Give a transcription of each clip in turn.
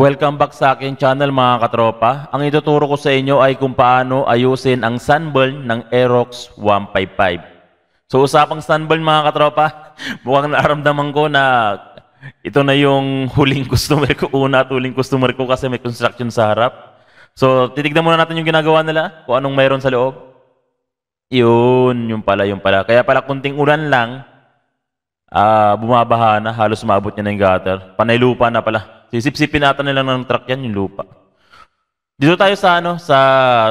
Welcome back sa aking channel mga katropa. Ang ituturo ko sa inyo ay kung paano ayusin ang sunburn ng Aerox 155. So usapang sunburn mga katropa, mukhang naramdaman ko na ito na yung huling customer ko, una at huling customer ko kasi may construction sa harap. So titignan muna natin yung ginagawa nila, kung anong mayroon sa loob. Yun pala. Kaya pala kunting ulan lang, bumabaha na, halos maabot niya na yung gutter. Panay lupa na pala. Sisip-sipin natin nila ng truck yan, yung lupa. Dito tayo sa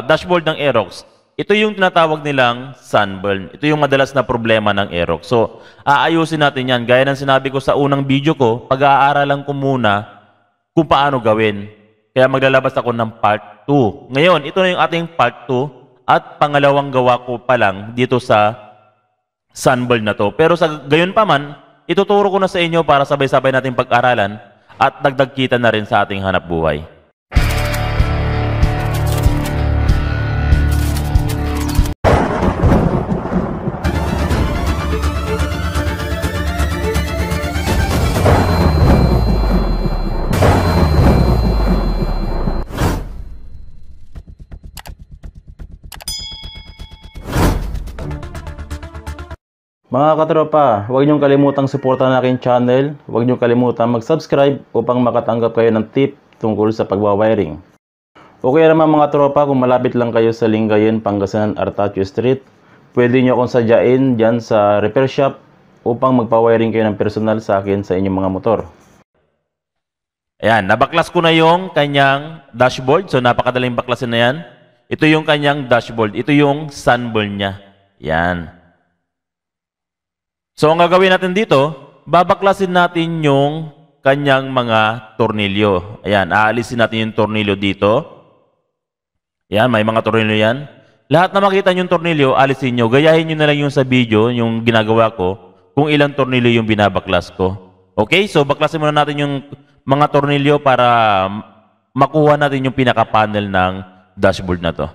dashboard ng Aerox. Ito yung tinatawag nilang sunburn. Ito yung madalas na problema ng Aerox. So, aayusin natin yan. Gaya ng sinabi ko sa unang video ko, pag-aaralan ko muna kung paano gawin. Kaya maglalabas ako ng part 2. Ngayon, ito na yung ating part 2 at pangalawang gawa ko pa lang dito sa sunburn na to. Pero sa gayon pa man, ituturo ko na sa inyo para sabay-sabay natin pag-aralan at dagdag kita na rin sa ating hanap buhay. Mga katropa, huwag niyong kalimutang suportahan ang aking channel. Huwag niyong kalimutang mag-subscribe upang makatanggap kayo ng tip tungkol sa pagwawiring. Okay naman mga tropa, kung malapit lang kayo sa Lingayen, Pangasinan, Artacho Street, pwede niyo akong sadyain dyan sa repair shop upang magpa-wiring kayo ng personal sa akin sa inyong mga motor. Ayan, nabaklas ko na yung kanyang dashboard. So napakadaling baklasin na yan. Ito yung kanyang dashboard. Ito yung sunburn niya. Yan. So, ang gagawin natin dito, babaklasin natin yung kanyang mga tornilyo. Ayan, aalisin natin yung tornilyo dito. Ayan, may mga tornilyo yan. Lahat na makita yung tornilyo, alisin nyo. Gayahin nyo na lang yung sa video, yung ginagawa ko, kung ilang tornilyo yung binabaklas ko. Okay, so baklasin muna natin yung mga tornilyo para makuha natin yung pinaka-panel ng dashboard na to.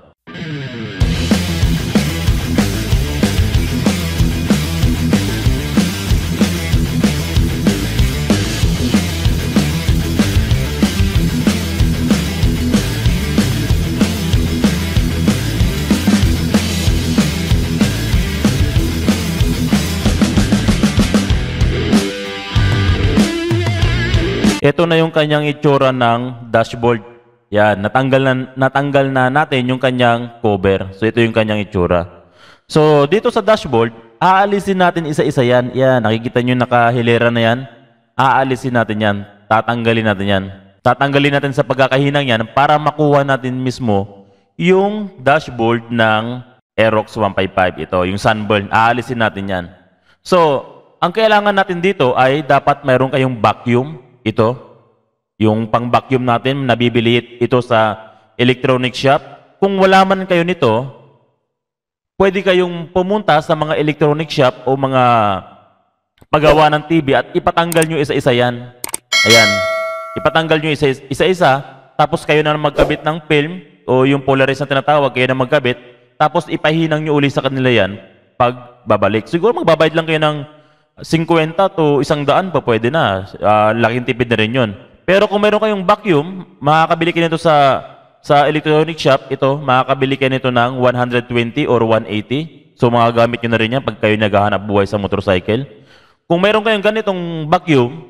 Ito na yung kanyang itsura ng dashboard. Yan, natanggal na natin yung kanyang cover. So ito yung kanyang itsura. So dito sa dashboard, aalisin natin isa-isa yan. Yan, nakikita nyo nakahilera na yan. Aalisin natin yan. Tatanggalin natin yan. Tatanggalin natin sa pagkakahinang yan para makuha natin mismo yung dashboard ng Aerox 155. Ito, yung sunburn. Aalisin natin yan. So, ang kailangan natin dito ay dapat mayroon kayong vacuum. Ito, yung pang-vacuum natin, nabibili ito sa electronic shop. Kung wala man kayo nito, pwede kayong pumunta sa mga electronic shop o mga paggawa ng TV at ipatanggal nyo isa-isa yan. Ayan, ipatanggal nyo isa-isa, tapos kayo na magkabit ng film o yung Polaris na tinatawag, kayo na magkabit, tapos ipahinang nyo uli sa kanila yan pag babalik. Siguro magbabayad lang kayo ng 50 to 100 pa pwede na. Laking tipid na rin yun. Pero kung meron kayong vacuum, makakabili kayo nito sa electronic shop. Ito, makakabili kayo nito ng 120 or 180. So magagamit nyo na rin yan pag kayo naghahanap buhay sa motorcycle. Kung meron kayong ganitong vacuum,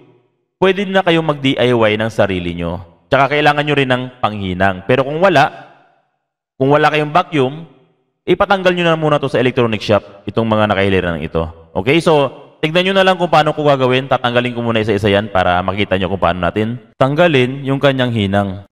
pwede na kayong mag-DIY ng sarili nyo. Tsaka kailangan nyo rin ng panghinang. Pero kung wala kayong vacuum, ipatanggal nyo na muna to sa electronic shop, itong mga nakahilera ng ito. Okay, so tignan nyo na lang kung paano ko gagawin. Tatanggalin ko muna isa-isa yan para makita nyo kung paano natin tanggalin yung kanyang hinang.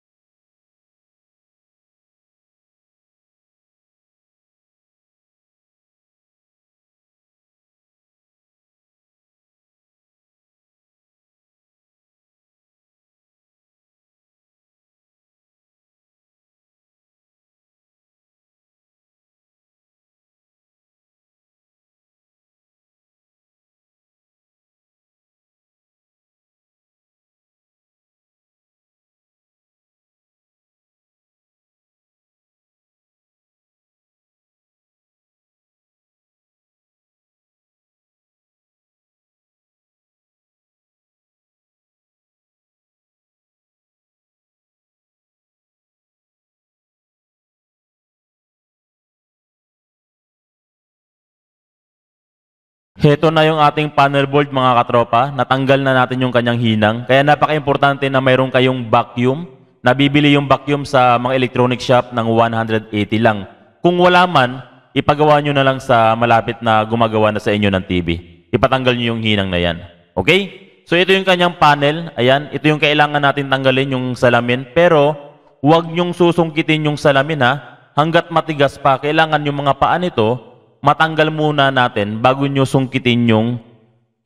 Heto na yung ating panel board mga katropa. Natanggal na natin yung kanyang hinang. Kaya napaka-importante na mayroon kayong vacuum. Nabibili yung vacuum sa mga electronic shop ng 180 lang. Kung wala man, ipagawa nyo na lang sa malapit na gumagawa na sa inyo ng TV. Ipatanggal nyo yung hinang na yan. Okay? So ito yung kanyang panel. Ayan, ito yung kailangan natin tanggalin yung salamin. Pero huwag nyong susungkitin yung salamin ha. Hanggat matigas pa, kailangan yung mga paa nito, matanggal muna natin bago nyo sungkitin yung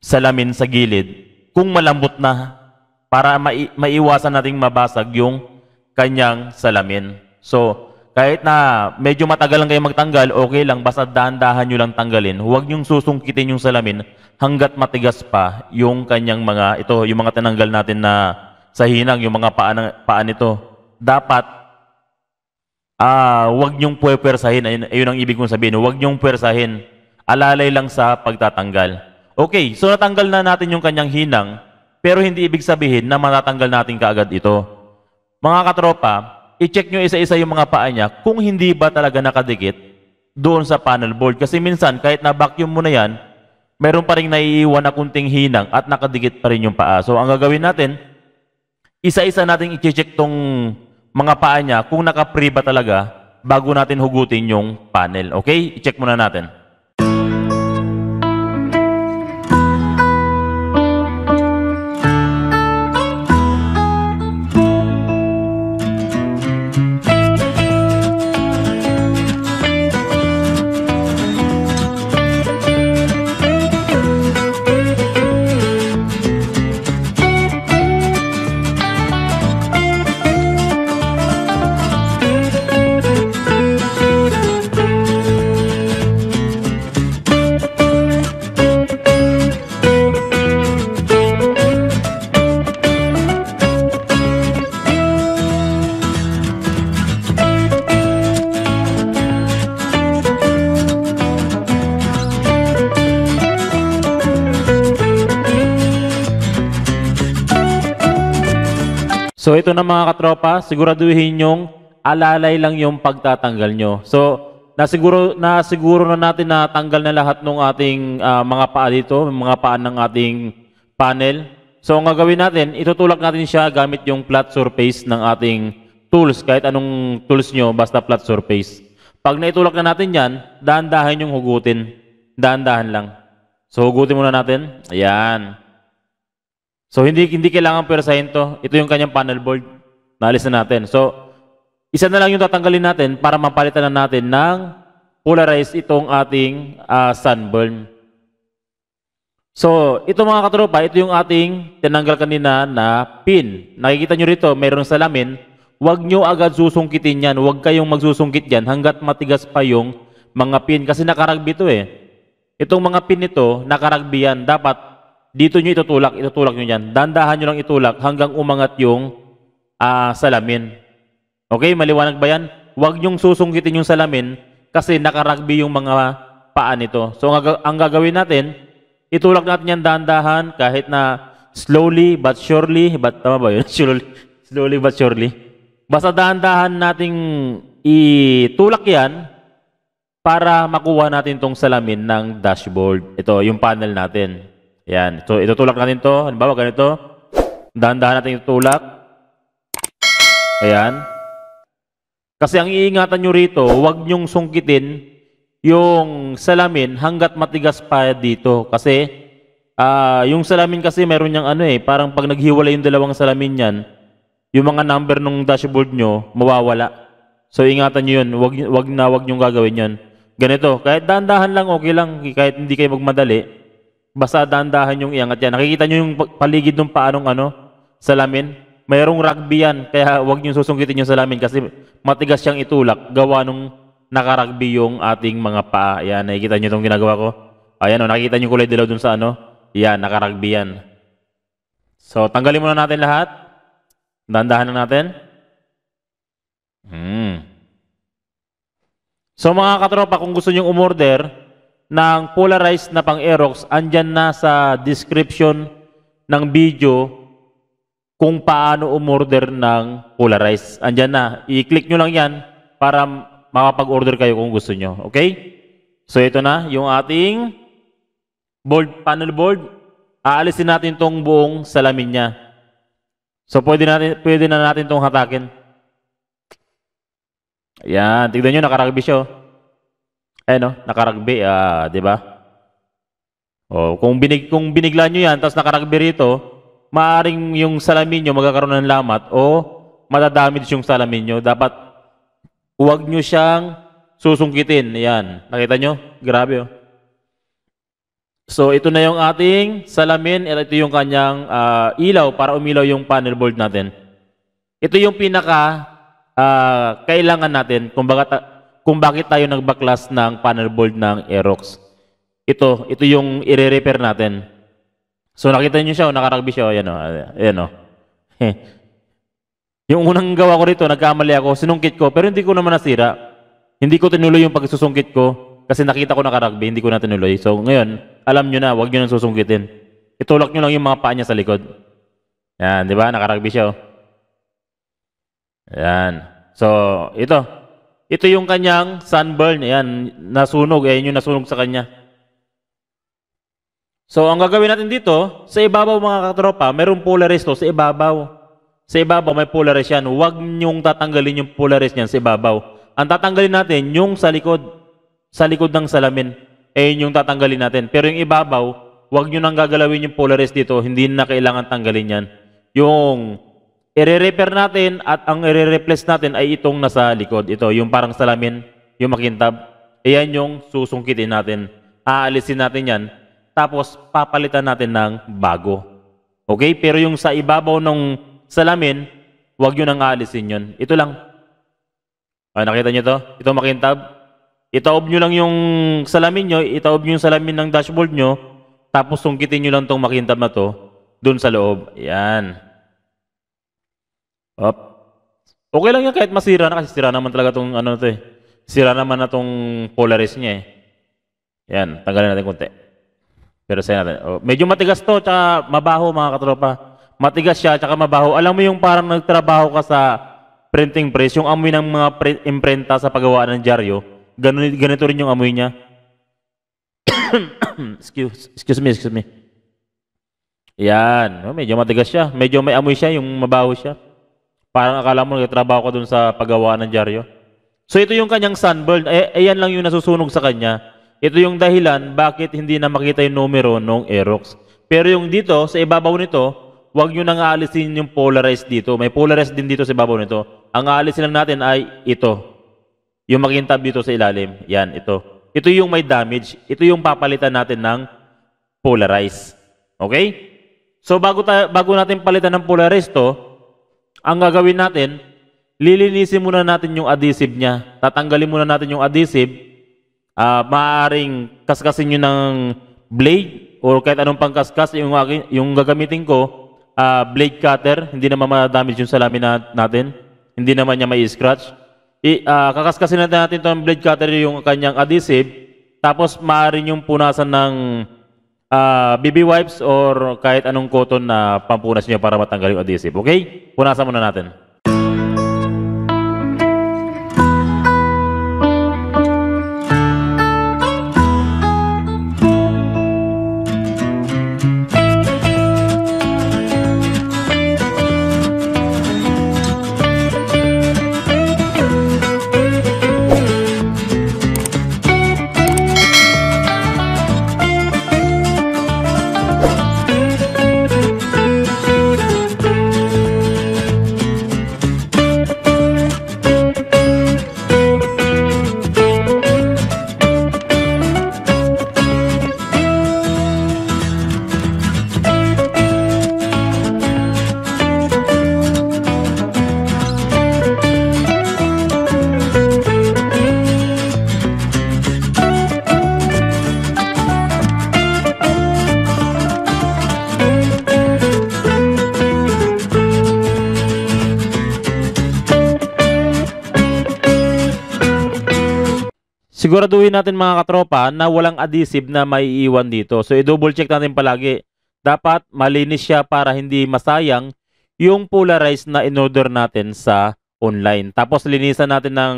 salamin sa gilid. Kung malambot na, para maiwasan nating mabasag yung kanyang salamin. So, kahit na medyo matagal lang kayo magtanggal, okay lang, basta dahan-dahan nyo lang tanggalin. Huwag nyong susungkitin yung salamin hanggat matigas pa yung kanyang mga, ito, yung mga tinanggal natin na sa hinang, yung mga paa nito. Dapat, huwag nyong puwersahin. Ayun ang ibig kong sabihin. Huwag nyong puwersahin. Alalay lang sa pagtatanggal. Okay, so natanggal na natin yung kanyang hinang, pero hindi ibig sabihin na matatanggal natin kaagad ito. Mga katropa, i-check nyo isa-isa yung mga paa niya kung hindi ba talaga nakadikit doon sa panel board. Kasi minsan, kahit na-vacuum mo na yan, meron pa rin naiiwan na kunting hinang at nakadikit pa rin yung paa. So, ang gagawin natin, isa-isa natin i-check tong mga paa niya kung naka-free ba talaga bago natin hugutin yung panel. Okay? I-check muna natin. So ito na mga katropa, siguraduhin yung alalay lang yung pagtatanggal nyo. So nasiguro na natin na tanggal na lahat ng ating mga paa dito, mga paa ng ating panel. So ang gagawin natin, itutulak natin siya gamit yung flat surface ng ating tools. Kahit anong tools nyo, basta flat surface. Pag naitulak na natin yan, dahan-dahan yung hugutin. Dahan-dahan lang. So hugutin muna natin. Ayan. So, hindi kailangan pwersahin to. Ito yung kanyang panel board. Naalis na natin. So, isa na lang yung tatanggalin natin para mapalitan na natin ng polarized itong ating sunburn. So, ito mga katropa, ito yung ating tinanggal kanina na pin. Nakikita nyo rito, mayroong salamin. Huwag nyo agad susungkitin yan. Huwag kayong magsusungkit yan hanggat matigas pa yung mga pin. Kasi nakaragbi ito eh. Itong mga pin nito, nakaragbi yan. Dapat dito nyo itutulak nyo yan. Dandahan nyo lang itulak hanggang umangat yung salamin. Okay, maliwanag ba yan? Huwag nyong susungkitin yung salamin kasi nakaragbi yung mga paa nito. So, ang gagawin natin, itulak natin yan dahan-dahan kahit na slowly but surely. Tama ba yun? Slowly but surely. Basta dahan-dahan nating itulak yan para makuha natin tong salamin ng dashboard. Ito, yung panel natin. Yan. So, itutulak natin to. Halimbawa, ganito. Dahan-dahan natin itulak. Ayan. Kasi ang iingatan nyo rito, huwag nyong sungkitin yung salamin hanggat matigas pa dito. Kasi, yung salamin kasi meron niyang parang pag naghiwalay yung dalawang salamin yan, yung mga number ng dashboard nyo, mawawala. So, ingatan nyo yun. Huwag nyong gagawin yun. Ganito. Kahit dahan-dahan lang, okay lang. Kahit hindi kayo magmadali. Basta dahan-dahan yung iangat yan. Nakikita nyo yung paligid ng paanong salamin? Mayroong rugby yan. Kaya huwag nyo susungkitin yung salamin kasi matigas siyang itulak. Gawa nung nakarugby yung ating mga paa. Ayan, nakikita nyo itong ginagawa ko. Ayan, nakikita nyo kulay dilaw dun sa Ayan, nakarugby yan. So, tanggalin muna natin lahat. Dahan-dahan na natin. So, mga katropa, kung gusto nyo umorder ng polarized na pang-Aerox, andyan na sa description ng video kung paano umorder ng polarized. Andyan na. I-click nyo lang yan para makapag-order kayo kung gusto nyo. Okay? So ito na yung ating panel board, aalisin natin tong buong salamin niya. So pwede na natin tong hatakin. Ayan, tignan nyo, nakaragbi siya. Ayan, nakaragbi, di ba? Kung binigla nyo yan, tapos nakaragbi rito, maaring yung salamin nyo magkakaroon ng lamat o madadamage yung salamin nyo. Dapat huwag nyo siyang susungkitin. Ayan, nakita nyo? Grabe, So, ito na yung ating salamin. Ito yung kanyang ilaw para umilaw yung panel board natin. Ito yung pinaka kailangan natin kung bakit tayo nagbaklas ng panel board ng Aerox. Ito yung i-repair natin. So, nakita nyo siya, nakaragbi siya. Ayan. Yung unang gawa ko rito, nagkamali ako, sinungkit ko, pero hindi ko naman nasira. Hindi ko tinuloy yung pagsusungkit ko. Kasi nakita ko nakaragbi, hindi ko na tinuloy. So ngayon, alam nyo na, huwag nyo nang susungkitin. Itulak nyo lang yung mga paa niya sa likod. Yan, di ba? Nakaragbi siya. Yan. So, ito. Ito yung kanyang sunburn. Yan, nasunog. Yan yung nasunog sa kanya. So, ang gagawin natin dito, sa ibabaw mga katropa, mayroong polaris to sa ibabaw. Sa ibabaw, may polaris yan. Huwag nyong tatanggalin yung polaris niyan sa ibabaw. Ang tatanggalin natin, yung sa likod. Sa likod ng salamin, yung tatanggalin natin. Pero yung ibabaw, huwag nyo nang gagalawin yung polaris dito, hindi na kailangan tanggalin yan. Yung i-repair natin at ang i-replace natin ay itong nasa likod. Ito, yung parang salamin, yung makintab. Iyan yung susungkitin natin. Aalisin natin yan. Tapos, papalitan natin ng bago. Okay? Pero yung sa ibabaw ng salamin, huwag nyo nang aalisin yun. Ito lang. Nakita nyo to? Ito makintab. Itaob nyo lang yung salamin nyo, itaob nyo yung salamin ng dashboard nyo, tapos sungkitin nyo lang itong makintab na to dun sa loob. Ayan. Okay lang yan kahit masira na kasi sira naman talaga itong ano to eh. Sira naman na itong polaris niya eh. Ayan, tanggalin natin konti. Pero sa'yo natin. Medyo matigas to, tsaka mabaho mga katropa. Matigas siya, tsaka mabaho. Alam mo yung parang nagtrabaho ka sa printing press, yung amoy ng mga imprenta sa paggawa ng dyaryo. Ganito rin yung amoy niya. excuse me. Yan. Medyo matigas siya. Medyo may amoy siya, yung mabaho siya. Parang akala mo nagtrabaho ka dun sa paggawa ng dyaryo. So ito yung kanyang sunburn. Ayan lang yung nasusunog sa kanya. Ito yung dahilan bakit hindi na makita yung numero ng Aerox. Pero yung dito, sa ibabaw nito, huwag nyo nang aalisin yung polarized dito. May polarized din dito sa ibabaw nito. Ang aalisin lang natin ay ito. Yung makintab dito sa ilalim, yan, ito. Ito yung may damage. Ito yung papalitan natin ng polarized. Okay? So, bago natin palitan ng polarized to, ang gagawin natin, lilinisin muna natin yung adhesive niya. Tatanggalin muna natin yung adhesive. Maaaring kaskasin nyo ng blade or kahit anong pangkaskas. Yung gagamitin ko, blade cutter. Hindi naman ma-damage yung salamin natin. Hindi naman niya may scratch. Kakaskasin natin itong blade cutter yung kanyang adhesive, tapos maaaring yung punasan ng BB wipes or kahit anong cotton na pampunas nyo para matanggal yung adhesive. Okay? Punasan muna natin. Siguraduhin natin mga katropa na walang adhesive na maiiwan dito. So i-double check natin palagi. Dapat malinis siya para hindi masayang yung polarized na in-order natin sa online. Tapos linisan natin ng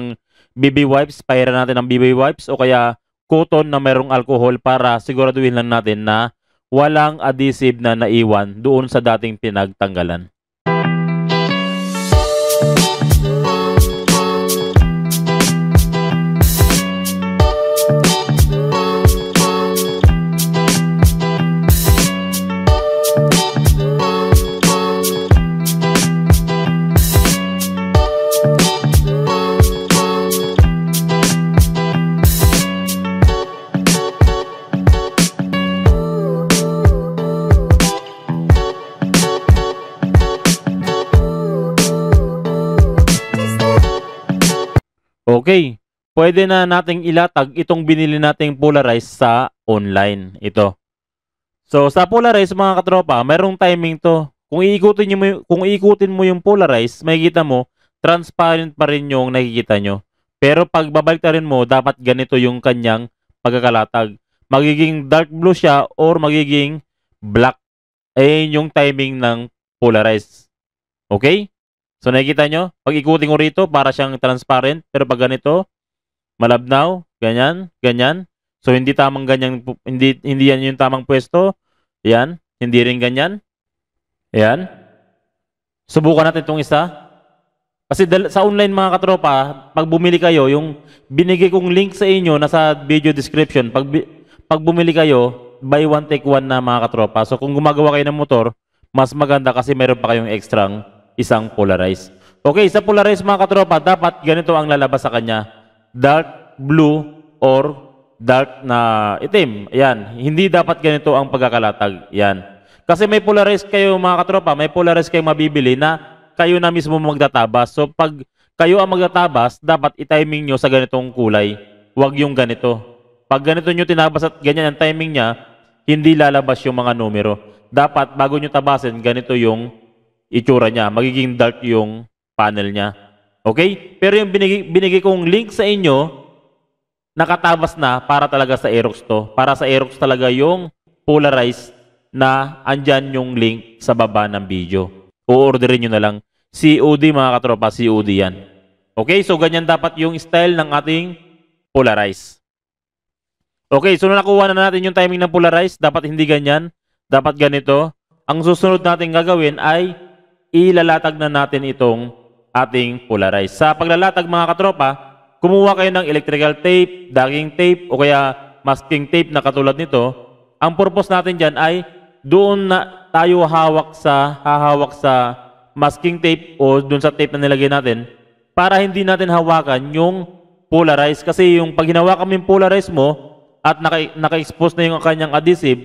BB wipes, pahiran natin ng BB wipes o kaya cotton na mayroong alcohol para siguraduhin lang natin na walang adhesive na naiwan doon sa dating pinagtanggalan. Okay, pwede na nating ilatag itong binili nating Polarized sa online. Ito. So, sa Polarized mga katropa, mayroong timing to. Kung iikutin mo yung Polarized, makikita mo, transparent pa rin yung nakikita nyo. Pero pag babaliktarin mo, dapat ganito yung kanyang pagkakalatag. Magiging dark blue siya or magiging black. Ayun yung timing ng Polarized. Okay? So nakikita nyo, pag ikutin ko rito, para siyang transparent. Pero pag ganito, malabnaw, ganyan, ganyan. So hindi tamang ganyan, hindi yan yung tamang pwesto. Yan, hindi rin ganyan. Yan. Subukan natin itong isa. Kasi sa online mga katropa, pag bumili kayo, yung binigay kong link sa inyo, nasa video description, pag bumili kayo, buy one take one na mga katropa. So kung gumagawa kayo ng motor, mas maganda kasi meron pa kayong extrang isang Polarized. Okay, sa Polarized mga katropa, dapat ganito ang lalabas sa kanya. Dark blue or dark na itim. Yan. Hindi dapat ganito ang pagkakalatag. Yan. Kasi may Polarized kayo mga katropa, may Polarized kayong mabibili na kayo na mismo magtatabas. So pag kayo ang magtatabas, dapat i-timing nyo sa ganitong kulay. Huwag yung ganito. Pag ganito nyo tinabas at ganyan ang timing niya, hindi lalabas yung mga numero. Dapat bago nyo tabasin, ganito yung itsura niya. Magiging dark yung panel niya. Okay? Pero yung binigay kong link sa inyo, nakatabas na para talaga sa Aerox to. Para sa Aerox talaga yung Polarized na andyan yung link sa baba ng video. O-orderin nyo na lang. COD mga katropa, COD yan. Okay? So ganyan dapat yung style ng ating Polarized. Okay, so nakuha na natin yung timing ng Polarized. Dapat hindi ganyan. Dapat ganito. Ang susunod natin gagawin ay ilalatag na natin itong ating Polarized. Sa paglalatag mga katropa, kumuha kayo ng electrical tape, docking tape, o kaya masking tape na katulad nito. Ang purpose natin dyan ay doon na tayo hahawak sa masking tape o doon sa tape na nilagay natin para hindi natin hawakan yung Polarized. Kasi yung pag hinawakan mo yung Polarized mo at naka-expose na yung kanyang adhesive,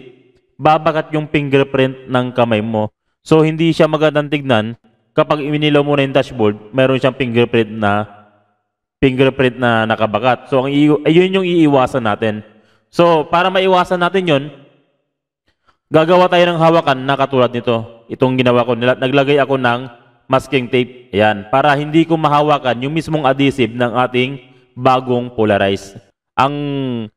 babagat yung fingerprint ng kamay mo. So, hindi siya magandang tignan kapag inilaw mo na yung dashboard, meron siyang fingerprint na nakabagat. So, ayun yung iiwasan natin. So, para maiwasan natin yun, gagawa tayo ng hawakan na katulad nito. Itong ginawa ko, naglagay ako ng masking tape. Ayan, para hindi ko mahawakan yung mismong adhesive ng ating bagong Polarized. Ang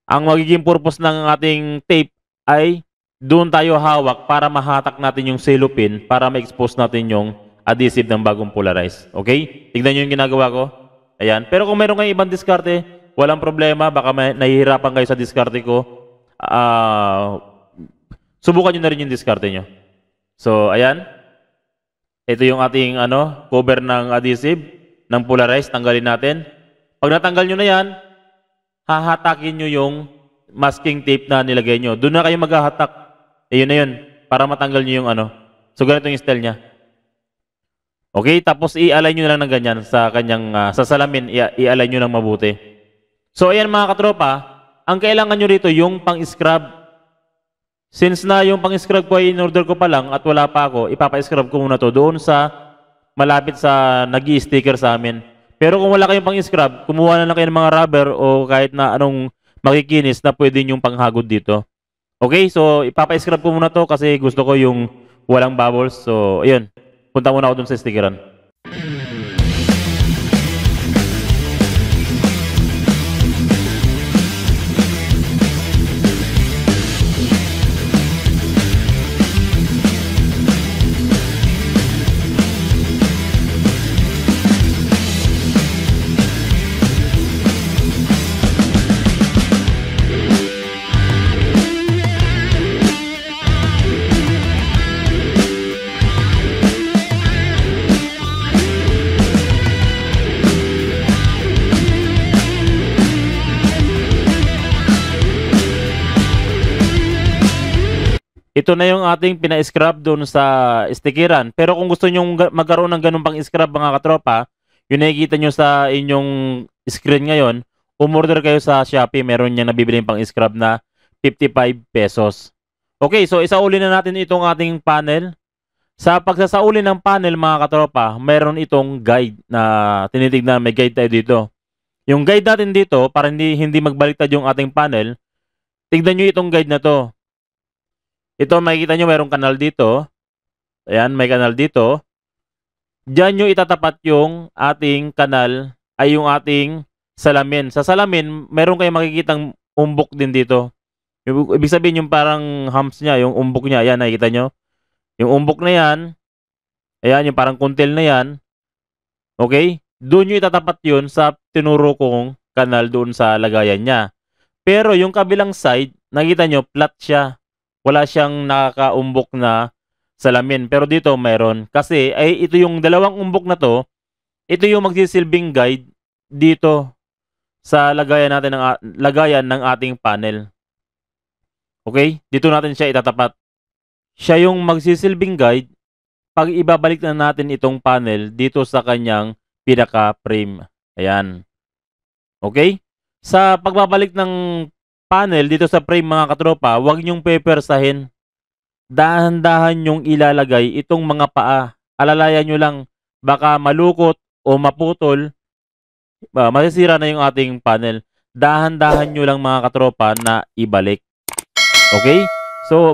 magiging purpose ng ating tape ay doon tayo hawak para mahatak natin yung cellophane para ma-expose natin yung adhesive ng bagong Polarized. Okay? Tignan nyo yung ginagawa ko. Ayan. Pero kung meron kayong ibang diskarte, walang problema. Baka nahihirapan kayo sa diskarte ko. Subukan nyo na rin yung diskarte nyo. So, ayan. Ito yung ating cover ng adhesive ng Polarized. Tanggalin natin. Pag natanggal nyo na yan, hahatakin nyo yung masking tape na nilagay nyo. Doon na kayo maghahatak. Ayun na yun. Para matanggal nyo yung So, ganito yung style niya. Okay? Tapos, i-align nyo na lang ng ganyan sa kanyang, sa salamin, i-align nyo ng mabuti. So, ayan mga katropa, ang kailangan nyo rito yung pang-scrub. Since na yung pang-scrub ko ay in-order ko pa lang at wala pa ako, ipapa-scrub ko muna to doon sa malapit sa nag-i-sticker sa amin. Pero kung wala kayong pang-scrub, kumuha na lang kayo ng mga rubber o kahit na anong makikinis na pwede yung panghagod dito. Okay, so ipapa-scrub ko muna to kasi gusto ko yung walang bubbles. So, ayun. Punta muna ako dun sa stickeran. Ito na yung ating pina-scrub doon sa stickeran. Pero kung gusto nyo magkaroon ng ganun pang scrub mga katropa, yung nakikita nyo sa inyong screen ngayon, umorder kayo sa Shopee, meron niyang nabibili pang scrub na 55 pesos. Okay, so isauli na natin itong ating panel. Sa pagsasauli ng panel mga katropa, meron itong guide na tinitignan, may guide tayo dito. Yung guide natin dito, para hindi magbaliktad yung ating panel, tignan nyo itong guide na to. Ito makikita nyo mayroong kanal dito. Ayan, may kanal dito. Diyan nyo itatapat yung ating kanal ay yung ating salamin. Sa salamin, meron kayong makikitang umbok din dito. Ibig sabihin yung parang humps niya, yung umbok niya. Ayan, nakikita nyo. Yung umbok na yan, ayan, yung parang kuntil na yan. Okay? Doon nyo itatapat yun sa tinuro kong kanal doon sa lagayan niya. Pero yung kabilang side, nakita nyo, flat siya. Wala siyang nakakaumbok na salamin. Pero dito meron. Kasi ay ito yung dalawang umbok na to, ito yung magsisilbing guide dito sa lagayan ng ating panel. Okay? Dito natin siya itatapat. Siya yung magsisilbing guide pag ibabalik na natin itong panel dito sa kanyang pinaka-frame. Ayan. Okay? Sa pagbabalik ng panel dito sa frame mga katropa, huwag nyong pepersahin. Dahan-dahan nyong ilalagay itong mga paa. Alalayan nyo lang, baka malukot o maputol, masisira na yung ating panel. Dahan-dahan nyo lang mga katropa na ibalik. Okay? So,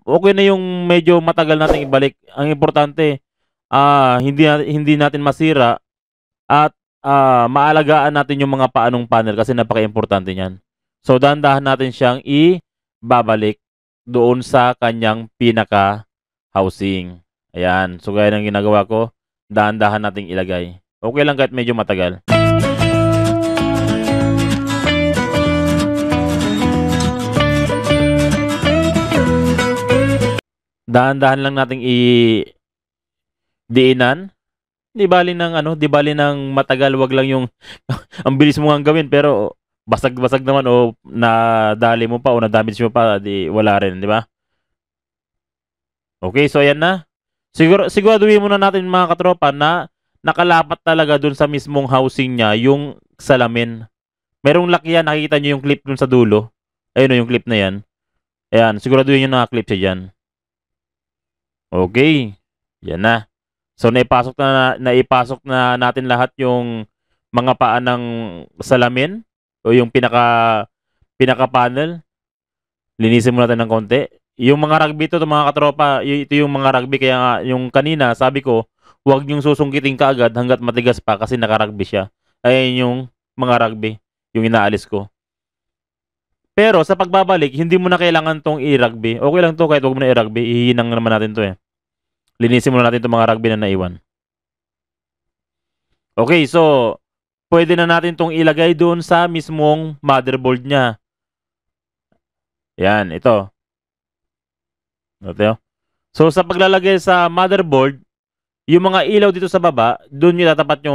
okay na yung medyo matagal natin ibalik. Ang importante, hindi natin masira at maalagaan natin yung mga paanong panel kasi napaka-importante niyan. So, dahan-dahan natin siyang ibabalik doon sa kanyang pinaka-housing. Ayan. So, gaya ng ginagawa ko, dahan-dahan nating ilagay. Okay lang kahit medyo matagal. Dahan-dahan lang nating diinan. Di bali ng matagal, wag lang yung ang bilis mo nga gawin pero basag-basag naman o nadali mo pa o na-damage mo pa, di wala rin, di ba? Okay, so ayan na. Siguraduhin muna natin mga katropa na nakalapat talaga dun sa mismong housing niya yung salamin. Merong lock yan, nakikita nyo yung clip dun sa dulo. Ayun o, yung clip na yan. Ayan, siguraduhin nyo naka-clip siya dyan. Okay, yan na. So naipasok na natin lahat yung mga paa ng salamin o yung pinaka-panel. Linisin mo natin ng konti. Yung mga rugby to mga katropa, ito yung mga rugby kaya nga yung kanina sabi ko, huwag yung susungkitin kaagad hangga't matigas pa kasi naka-rugby siya. Ayun yung mga rugby, yung inaalis ko. Pero sa pagbabalik, hindi mo na kailangan tong i-rugby. Okay lang to kahit huwag mo na i-rugby, ihinang naman natin to eh. Linisin muna natin itong mga rugby na naiwan. Okay, so pwede na natin itong ilagay doon sa mismong motherboard niya. Yan, ito. Okay. So sa paglalagay sa motherboard, yung mga ilaw dito sa baba, doon nyo tatapat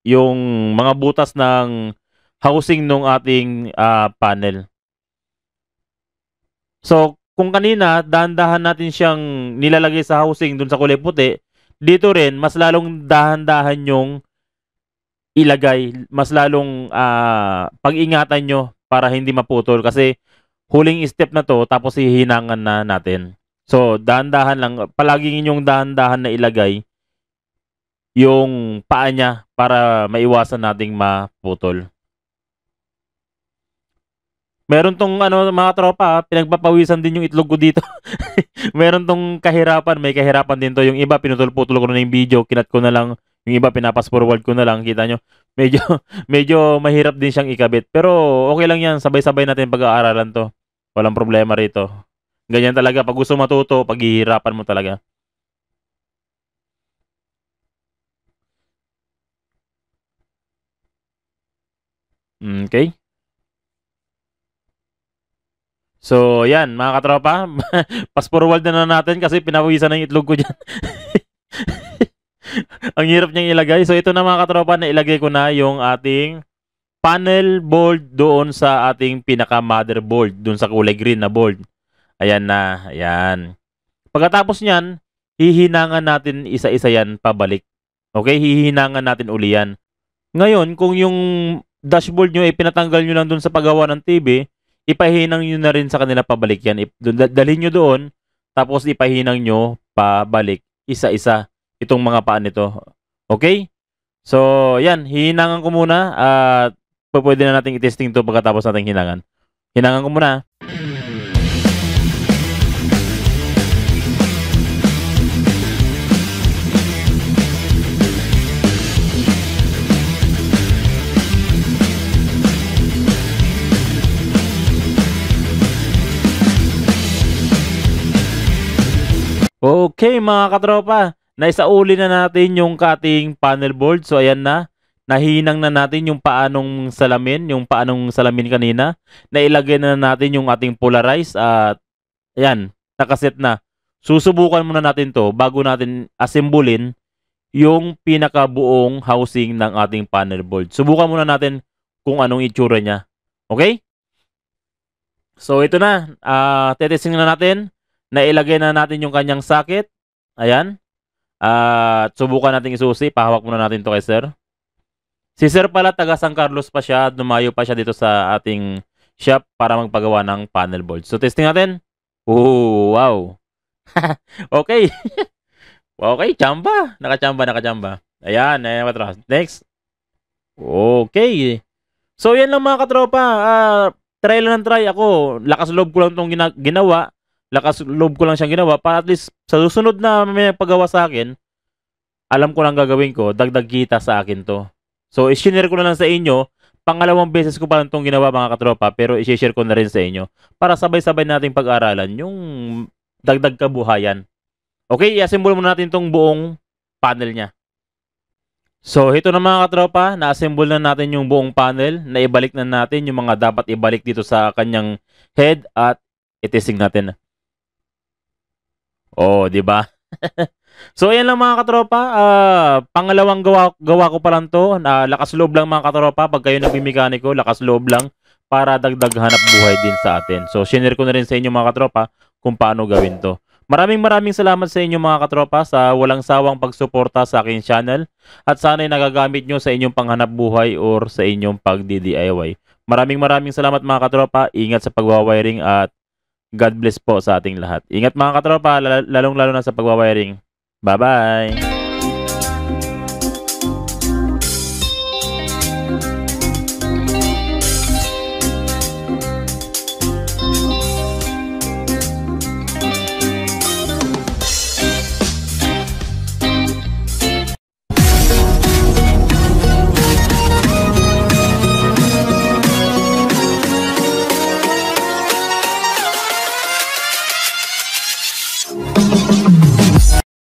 yung mga butas ng housing ng ating panel. So kung kanina, dahan-dahan natin siyang nilalagay sa housing dun sa kulay puti, dito rin, mas lalong dahan-dahan yung ilagay. Mas lalong pag-ingatan nyo para hindi maputol. Kasi huling step na to, tapos hihinangan na natin. So, dahan-dahan lang. Palaging inyong dahan-dahan na ilagay yung paa niya para maiwasan nating maputol. Meron tong mga tropa, pinagpapawisan din yung itlog ko dito. Meron tong kahirapan, may kahirapan din to. Yung iba pinutol-putol ko na yung video, kinat ko na lang. Yung iba pinapas forward ko na lang, kita nyo. Medyo mahirap din siyang ikabit. Pero okay lang yan, sabay-sabay natin pag-aaralan to. Walang problema rito. Ganyan talaga, pag gusto matuto, paghihirapan mo talaga. Okay. So, yan, mga katropa. Pass forward na natin kasi pinawisan na yung itlog ko dyan. Ang hirap niyang ilagay. So, ito na mga katropa, na ilagay ko na yung ating panel board doon sa ating pinaka-motherboard, doon sa kulay green na board. Ayan na, ayan. Pagkatapos niyan, hihinangan natin isa-isa yan pabalik. Okay, hihinangan natin uli yan. Ngayon, kung yung dashboard nyo ay pinatanggal nyo lang dun sa paggawa ng TV, ipahinang nyo na rin sa kanila pabalik yan. Dalhin nyo doon, tapos ipahinang nyo pabalik isa-isa itong mga paan nito. Okay? So, yan, hihinangan ko muna at pwede na nating i-testing to pagkatapos nating hinangan. Hinangan ko muna. Okay mga katropa, naisauli na natin yung ating panel board. So ayan na, nahinang na natin yung paanong salamin kanina. Nailagay na natin yung ating polarize at ayan, nakaset na. Susubukan muna natin to bago natin assemblin yung pinakabuong housing ng ating panel board. Subukan muna natin kung anong itsura niya. Okay? So ito na, tetesting na natin. Nailagay na natin yung kanyang socket. Ayan. At subukan natin isusi. Pahawak muna natin to kay sir. Si sir pala taga San Carlos pa siya. Dumayo pa siya dito sa ating shop para magpagawa ng panel board. So testing natin. Oh, wow. Okay. Okay, chamba. Nakachamba. Ayan, matras. Next. Okay. So yan lang mga katropa. Try lang ng try ako. Lakas loob ko lang itong ginawa. Lakas loob ko lang siyang ginawa para at least sa susunod na may paggawa sa akin, alam ko lang gagawin ko, dagdag kita sa akin to. So, i-share ko na lang sa inyo. Pangalawang beses ko pa lang itong ginawa mga katropa, pero i-share ko na rin sa inyo para sabay-sabay nating pag-aralan yung dagdag kabuhayan. Okay, i-assemble muna natin itong buong panel niya. So, ito na mga katropa, na-assemble na natin yung buong panel, naibalik na natin yung mga dapat ibalik dito sa kanyang head at i-testing natin. Oh, 'di ba? So ayan lang mga katropa, pangalawang gawa ko pa lang 'to. Lakas loob lang mga katropa pag kayo nagmi-mekaniko, lakas loob lang para dagdag hanap buhay din sa atin. So shinare ko na rin sa inyo mga katropa kung paano gawin 'to. Maraming salamat sa inyo mga katropa sa walang sawang pagsuporta sa aking channel at sana'y nagagamit nyo sa inyong panghanap buhay or sa inyong pag-DIY. Maraming salamat mga katropa. Ingat sa pagwawiring at God bless po sa ating lahat. Ingat mga katropa, lalong-lalo na sa pagwawiring. Bye-bye!